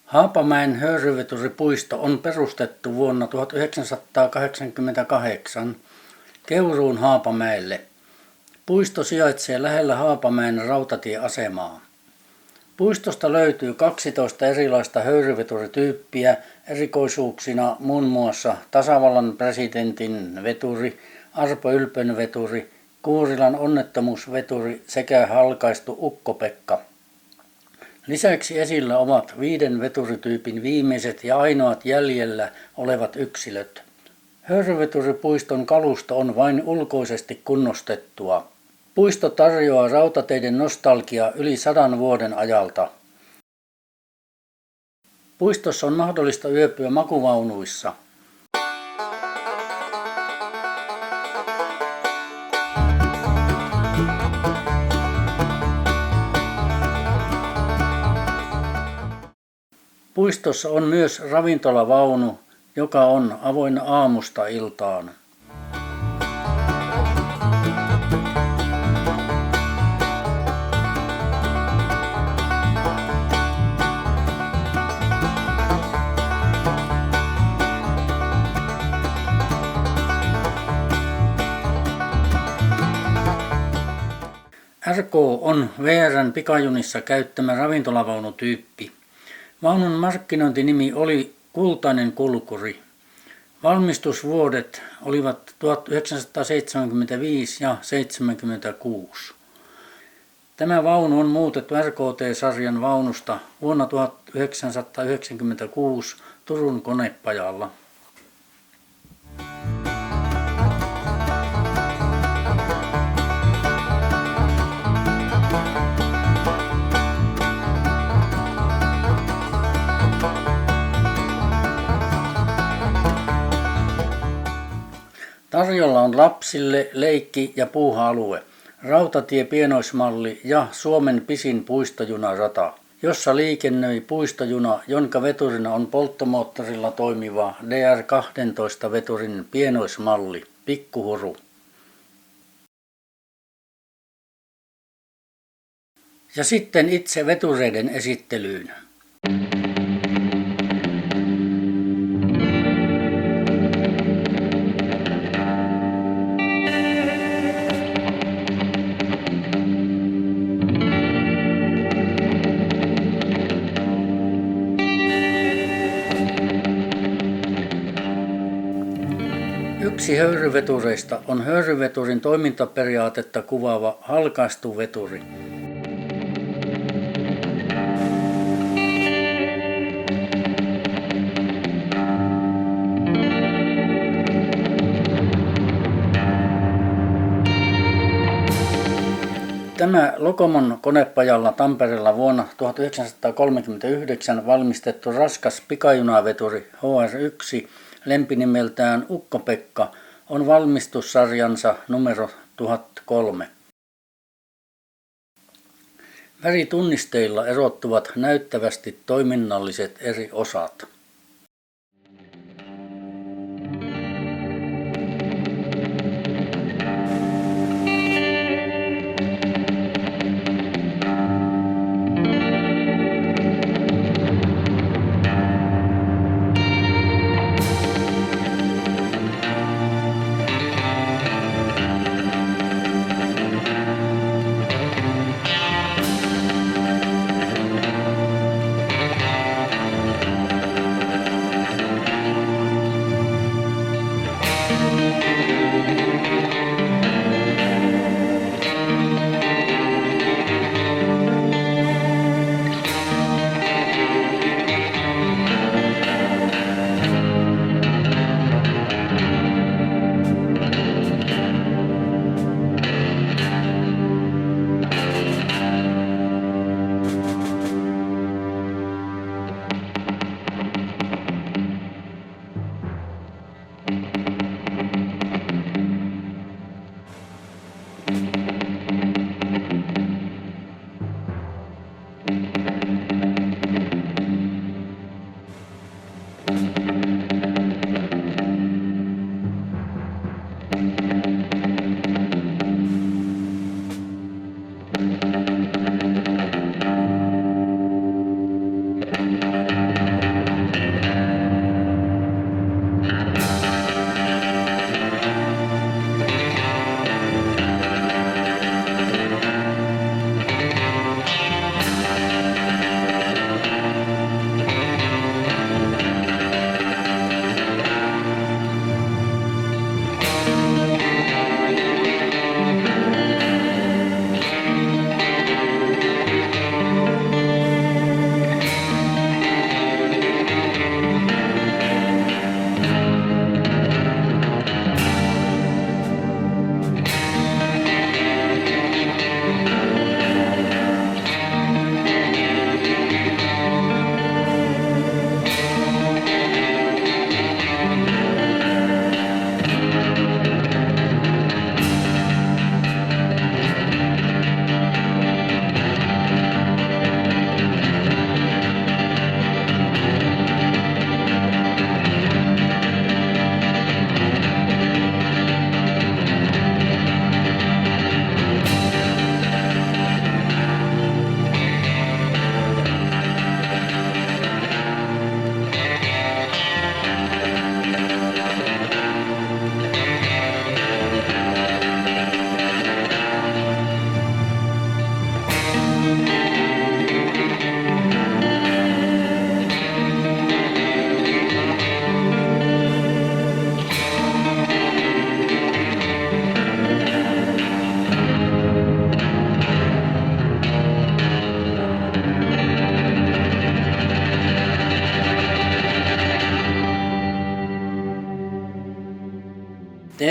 Haapamäen höyryveturipuisto on perustettu vuonna 1988 Keuruun Haapamäelle. Puisto sijaitsee lähellä Haapamäen rautatieasemaa. Puistosta löytyy 12 erilaista höyryveturityyppiä erikoisuuksina muun muassa tasavallan presidentin veturi, Arpo Ylpön veturi, Kuurilan onnettomuusveturi sekä halkaistu Ukko-Pekka. Lisäksi esillä ovat 5 veturityypin viimeiset ja ainoat jäljellä olevat yksilöt. Höyryveturipuiston kalusto on vain ulkoisesti kunnostettua. Puisto tarjoaa rautateiden nostalgiaa yli 100 vuoden ajalta. Puistossa on mahdollista yöpyä makuvaunuissa. Puistossa on myös ravintolavaunu, joka on avoinna aamusta iltaan. RK on VR:n pikajunissa käyttämä ravintolavaunutyyppi. Vaunun markkinointinimi oli Kultainen kulkuri. Valmistusvuodet olivat 1975 ja 1976. Tämä vaunu on muutettu RKT-sarjan vaunusta vuonna 1996 Turun konepajalla. Tarjolla on lapsille leikki- ja puuha-alue, rautatie-pienoismalli ja Suomen pisin puistojunarata, jossa liikennöi puistojuna, jonka veturina on polttomoottorilla toimiva DR12-veturin pienoismalli, Pikkuhuru. Ja sitten itse vetureiden esittelyyn. Yksi höyryvetureista on höyryveturin toimintaperiaatetta kuvaava halkaistu veturi. Tämä Lokomon konepajalla Tampereella vuonna 1939 valmistettu raskas pikajunaveturi HR1 lempinimeltään Ukko-Pekka on valmistussarjansa numero 1003. Väritunnisteilla erottuvat näyttävästi toiminnalliset eri osat.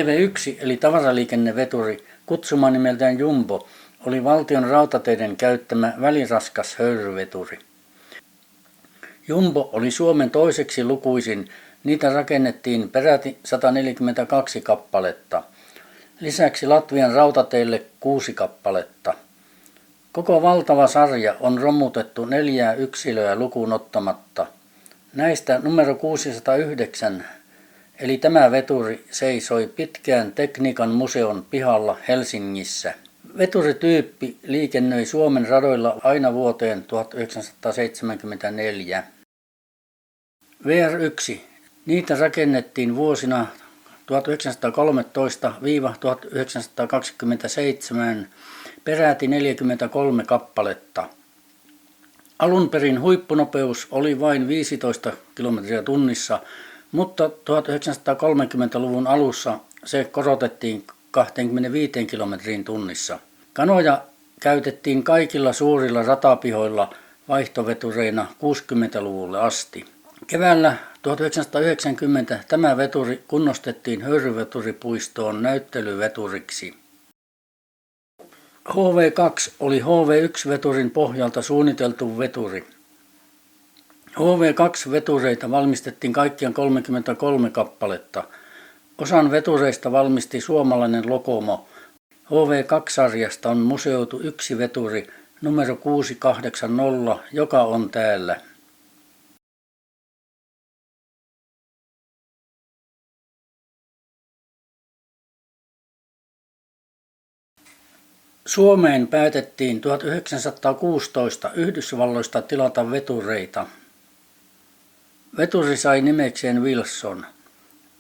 EV1 eli tavaraliikenneveturi, kutsuma nimeltään Jumbo, oli valtion rautateiden käyttämä väliraskas höyryveturi. Jumbo oli Suomen toiseksi lukuisin, niitä rakennettiin peräti 142 kappaletta. Lisäksi Latvian rautateille 6 kappaletta. Koko valtava sarja on romutettu 4 yksilöä lukuun ottamatta. Näistä numero 609, eli tämä veturi, seisoi pitkään Tekniikan museon pihalla Helsingissä. Veturityyppi liikennöi Suomen radoilla aina vuoteen 1974. VR1. Niitä rakennettiin vuosina 1913–1927 peräti 43 kappaletta. Alun perin huippunopeus oli vain 15 kilometriä tunnissa, mutta 1930-luvun alussa se korotettiin 25 kilometriin tunnissa. Kanoja käytettiin kaikilla suurilla ratapihoilla vaihtovetureina 60-luvulle asti. Keväällä 1990 tämä veturi kunnostettiin höyryveturipuistoon näyttelyveturiksi. HV2 oli HV1-veturin pohjalta suunniteltu veturi. HV2-vetureita valmistettiin kaikkiaan 33 kappaletta. Osan vetureista valmisti suomalainen Lokomo. HV2-sarjasta on museoitu yksi veturi, numero 680, joka on täällä. Suomeen päätettiin 1916 Yhdysvalloista tilata vetureita. Veturi sai nimekseen Wilson.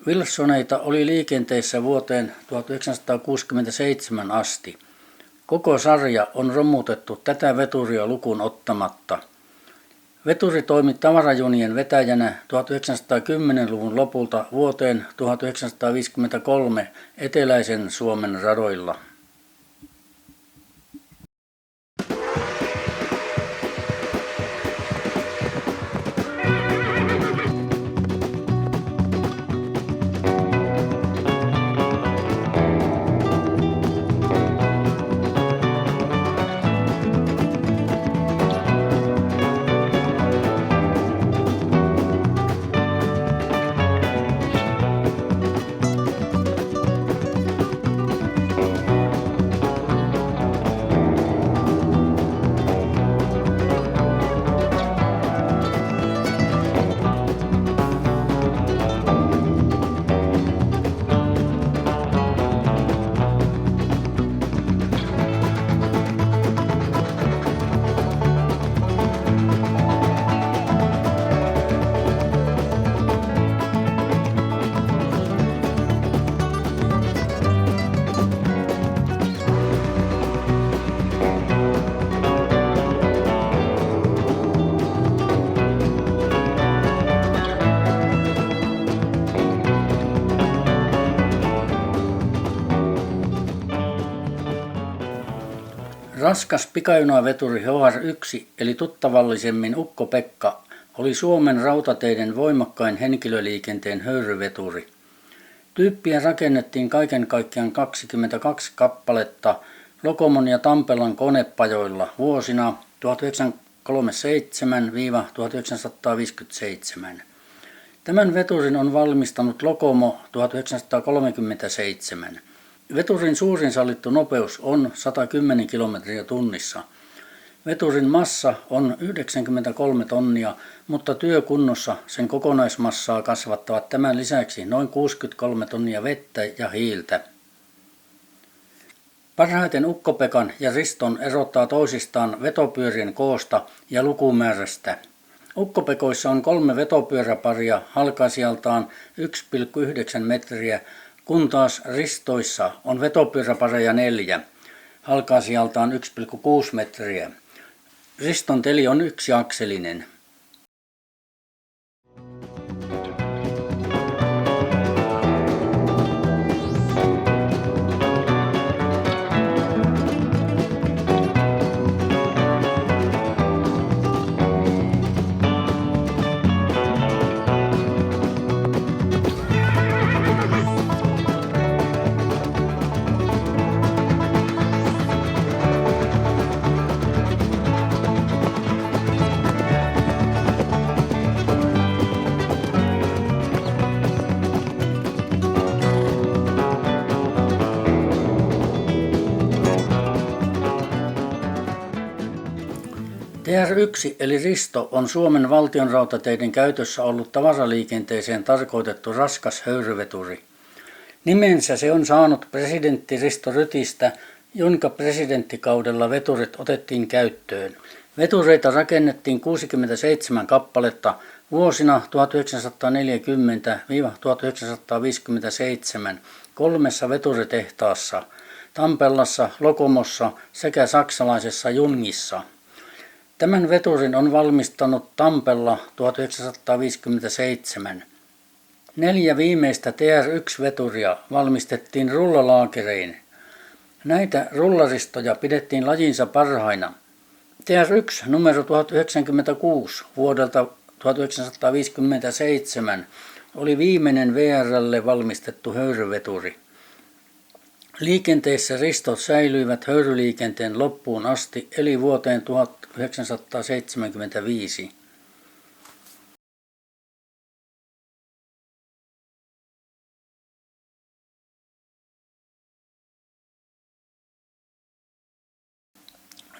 Wilsoneita oli liikenteessä vuoteen 1967 asti. Koko sarja on romutettu tätä veturia lukuun ottamatta. Veturi toimi tavarajunien vetäjänä 1910-luvun lopulta vuoteen 1953 eteläisen Suomen radoilla. Raskas pikajunaveturi HR1 eli tuttavallisemmin Ukko-Pekka oli Suomen rautateiden voimakkain henkilöliikenteen höyryveturi. Tyyppiä rakennettiin kaiken kaikkiaan 22 kappaletta Lokomon ja Tampelan konepajoilla vuosina 1937–1957. Tämän veturin on valmistanut Lokomo 1937. Veturin suurin sallittu nopeus on 110 kilometriä tunnissa. Veturin massa on 93 tonnia, mutta työkunnossa sen kokonaismassaa kasvattavat tämän lisäksi noin 63 tonnia vettä ja hiiltä. Parhaiten Ukko-Pekan ja Riston erottaa toisistaan vetopyörien koosta ja lukumäärästä. Ukko-Pekoissa on 3 vetopyöräparia halkaisijaltaan 1,9 metriä, kun taas Ristoissa on vetopyöräpareja 4, halkaisijaltaan 1,6 metriä. Riston teli on yksiakselinen. TR1 eli Risto on Suomen valtionrautateiden käytössä ollut tavaraliikenteeseen tarkoitettu raskas höyryveturi. Nimensä se on saanut presidentti Risto Rytistä, jonka presidenttikaudella veturit otettiin käyttöön. Vetureita rakennettiin 67 kappaletta vuosina 1940–1957 kolmessa veturitehtaassa, Tampellassa, Lokomossa sekä saksalaisessa Jungissa. Tämän veturin on valmistanut Tampella 1957. 4 viimeistä TR1-veturia valmistettiin rullalaakerein. Näitä rullaristoja pidettiin lajinsa parhaina. TR1 numero 1096 vuodelta 1957 oli viimeinen VR:lle valmistettu höyryveturi. Liikenteessä ristot säilyivät höyryliikenteen loppuun asti eli vuoteen 1975.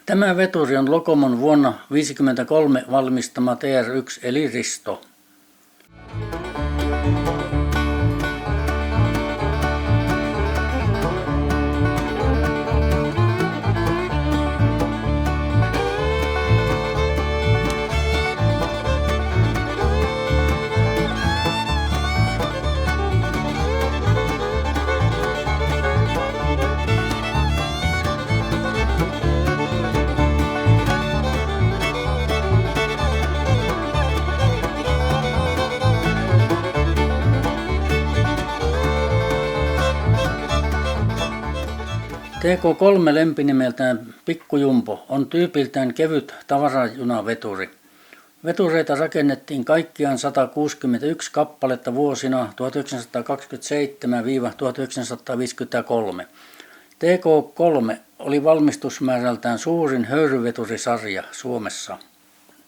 Tämä veturi on Lokomon vuonna 1953 valmistama TR1 eli Risto. TK3 lempinimeltään Pikkujumbo on tyypiltään kevyt tavarajunaveturi. Vetureita rakennettiin kaikkiaan 161 kappaletta vuosina 1927–1953. TK3 oli valmistusmäärältään suurin höyryveturisarja Suomessa.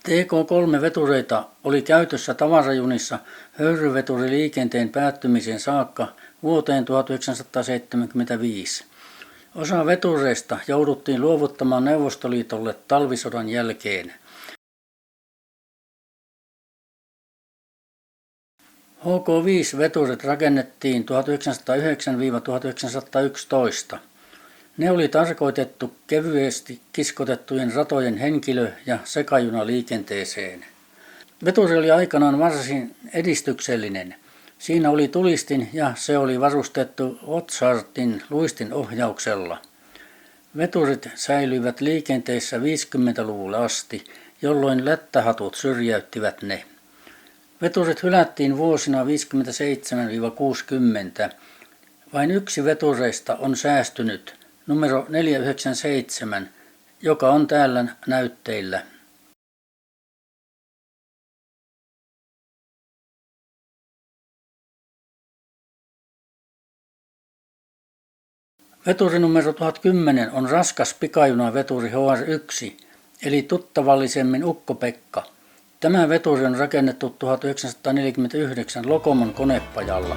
TK3-vetureita oli käytössä tavarajunissa höyryveturiliikenteen päättymiseen saakka vuoteen 1975. Osa vetureista jouduttiin luovuttamaan Neuvostoliitolle talvisodan jälkeen. HK5-veturit rakennettiin 1909–1911. Ne oli tarkoitettu kevyesti kiskotettujen ratojen henkilö- ja sekajunaliikenteeseen. Veturi oli aikanaan varsin edistyksellinen. Siinä oli tulistin ja se oli varustettu Otsartin luistinohjauksella. Veturit säilyivät liikenteessä 50-luvulle asti, jolloin lättähatut syrjäyttivät ne. Veturit hylättiin vuosina 1957–1960. Vain yksi vetureista on säästynyt, numero 497, joka on täällä näytteillä. Veturi numero 1010 on raskas pikajunaveturi HR1, eli tuttavallisemmin Ukko-Pekka. Tämä veturi on rakennettu 1949 Lokomon konepajalla.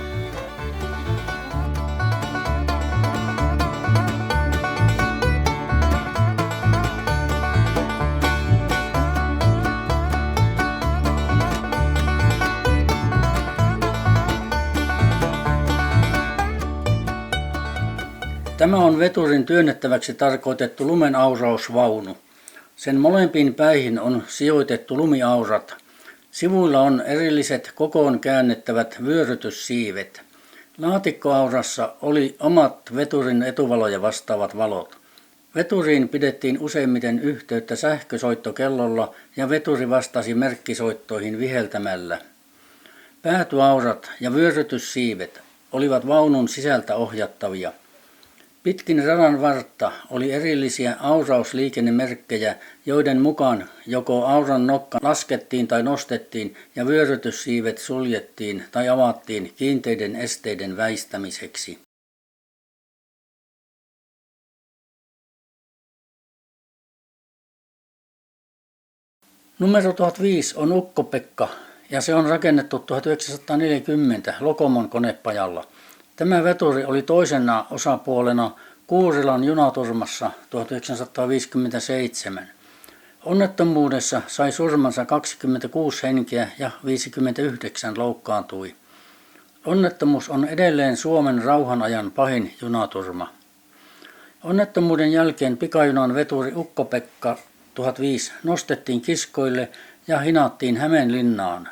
Tämä on veturin työnnettäväksi tarkoitettu lumenaurausvaunu. Sen molempiin päihin on sijoitettu lumiaurat. Sivuilla on erilliset kokoon käännettävät vyörytyssiivet. Laatikkoaurassa oli omat veturin etuvaloja vastaavat valot. Veturiin pidettiin useimmiten yhteyttä sähkösoittokellolla ja veturi vastasi merkkisoittoihin viheltämällä. Päätyaurat ja vyörytyssiivet olivat vaunun sisältä ohjattavia. Pitkin radan vartta oli erillisiä aurausliikennemerkkejä, joiden mukaan joko auran nokka laskettiin tai nostettiin ja vyörytyssiivet suljettiin tai avattiin kiinteiden esteiden väistämiseksi. Numero 1005 on Ukko-Pekka ja se on rakennettu 1940 Lokomon konepajalla. Tämä veturi oli toisena osapuolena Kuurilan junaturmassa 1957. Onnettomuudessa sai surmansa 26 henkeä ja 59 loukkaantui. Onnettomuus on edelleen Suomen rauhanajan pahin junaturma. Onnettomuuden jälkeen pikajunan veturi Ukko-Pekka 1005 nostettiin kiskoille ja hinattiin Hämeenlinnaan.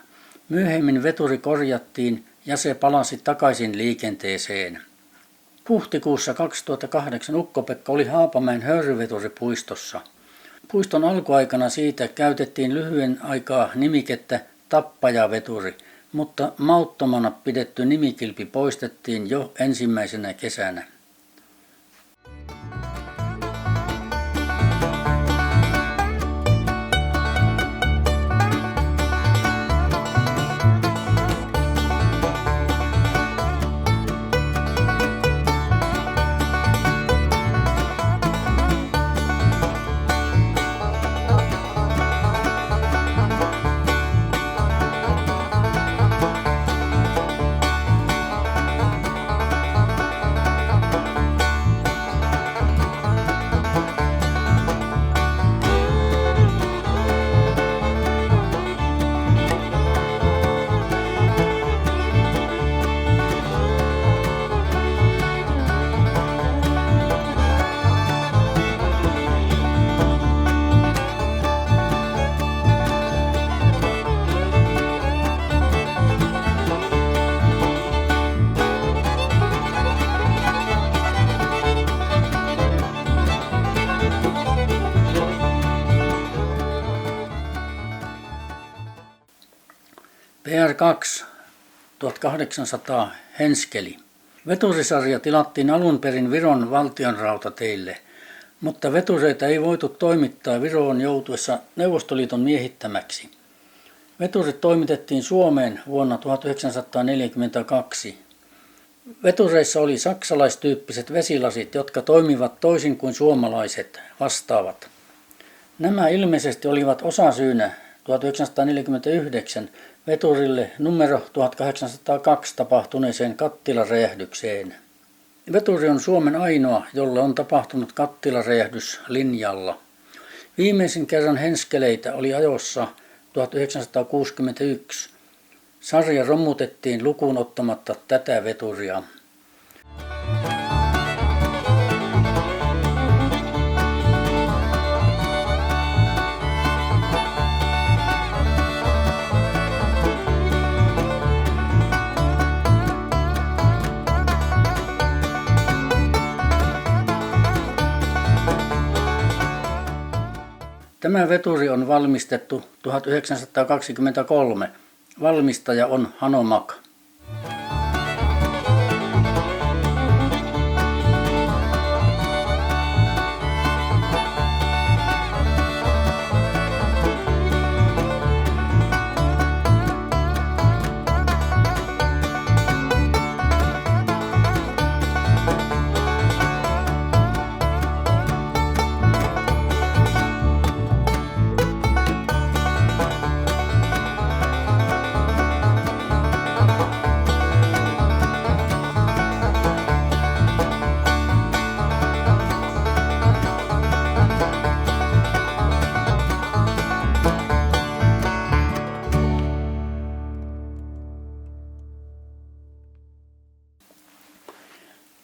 Myöhemmin veturi korjattiin ja se palasi takaisin liikenteeseen. Huhtikuussa 2008 Ukko-Pekka oli Haapamäen höyryveturipuistossa. Puiston alkuaikana siitä käytettiin lyhyen aikaa nimikettä Tappajaveturi, mutta mauttomana pidetty nimikilpi poistettiin jo ensimmäisenä kesänä. PR2 1800 Henskeli. Veturisarja tilattiin alun perin Viron valtionrautateille, mutta vetureita ei voitu toimittaa Viroon joutuessa Neuvostoliiton miehittämäksi. Veturit toimitettiin Suomeen vuonna 1942. Vetureissa oli saksalaistyyppiset vesilasit, jotka toimivat toisin kuin suomalaiset vastaavat. Nämä ilmeisesti olivat osasyynä 1949 veturille numero 1802 tapahtuneeseen kattilaräjähdykseen. Veturi on Suomen ainoa, jolle on tapahtunut kattilaräjähdys linjalla. Viimeisin kerran henskeleitä oli ajossa 1961. Sarja romutettiin lukuun ottamatta tätä veturia. Tämä veturi on valmistettu 1923. Valmistaja on Hanomag.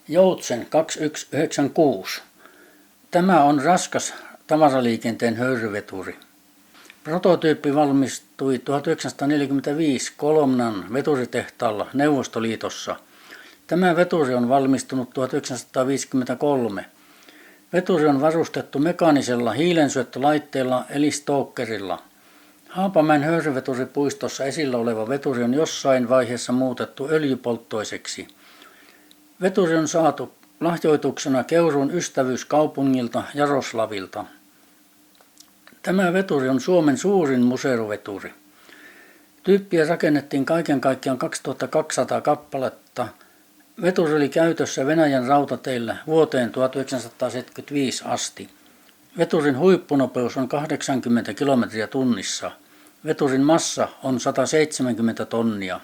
Joutsen 2196. Tämä on raskas tavaraliikenteen höyryveturi. Prototyyppi valmistui 1945 Kolomnan veturitehtaalla Neuvostoliitossa. Tämä veturi on valmistunut 1953. Veturi on varustettu mekaanisella hiilensyöttölaitteella eli stokerilla. Haapamäen höyryveturipuistossa esillä oleva veturi on jossain vaiheessa muutettu öljypolttoiseksi. Veturi on saatu lahjoituksena Keuruun ystävyyskaupungilta Jaroslavilta. Tämä veturi on Suomen suurin museoveturi. Tyyppiä rakennettiin kaiken kaikkiaan 2200 kappaletta. Veturi oli käytössä Venäjän rautateillä vuoteen 1975 asti. Veturin huippunopeus on 80 kilometriä tunnissa. Veturin massa on 170 tonnia.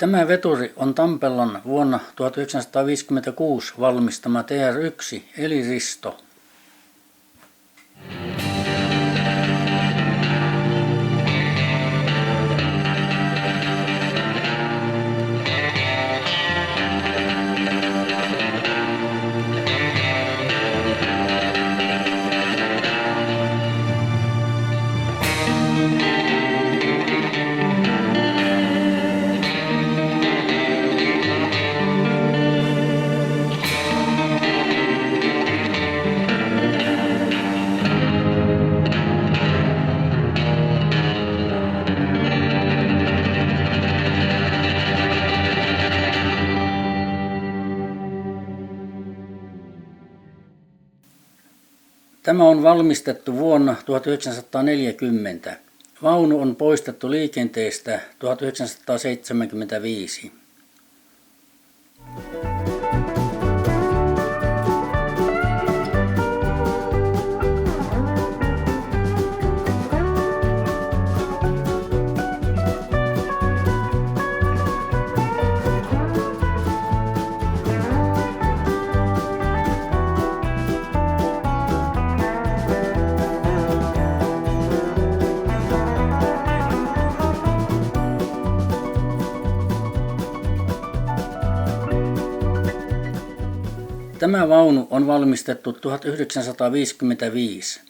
Tämä veturi on Tampellon vuonna 1956 valmistama TR1 eli Risto. Tämä on valmistettu vuonna 1940. Vaunu on poistettu liikenteestä 1975. Tämä vaunu on valmistettu 1955.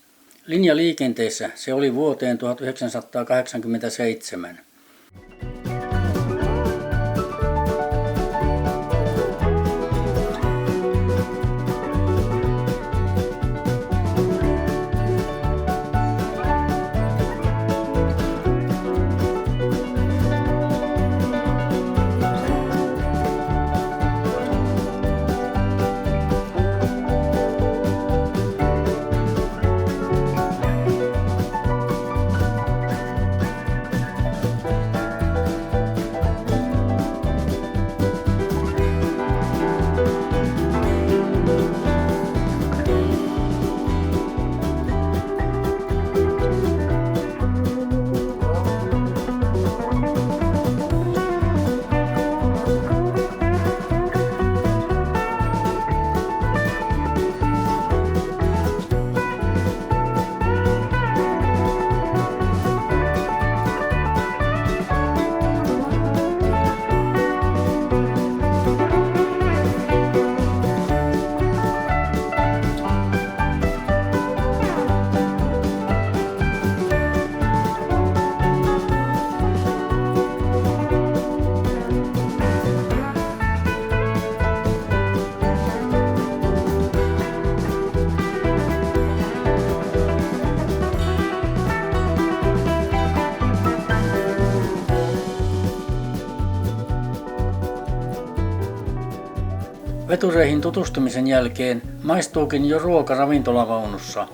Linjaliikenteessä se oli vuoteen 1987. Vetureihin tutustumisen jälkeen maistuukin jo ruoka ravintolavaunussa.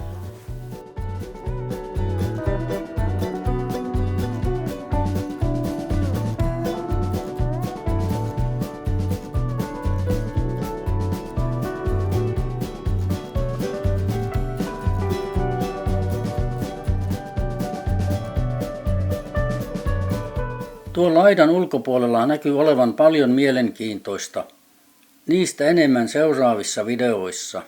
Tuolla aidan ulkopuolella näkyy olevan paljon mielenkiintoista. Niistä enemmän seuraavissa videoissa.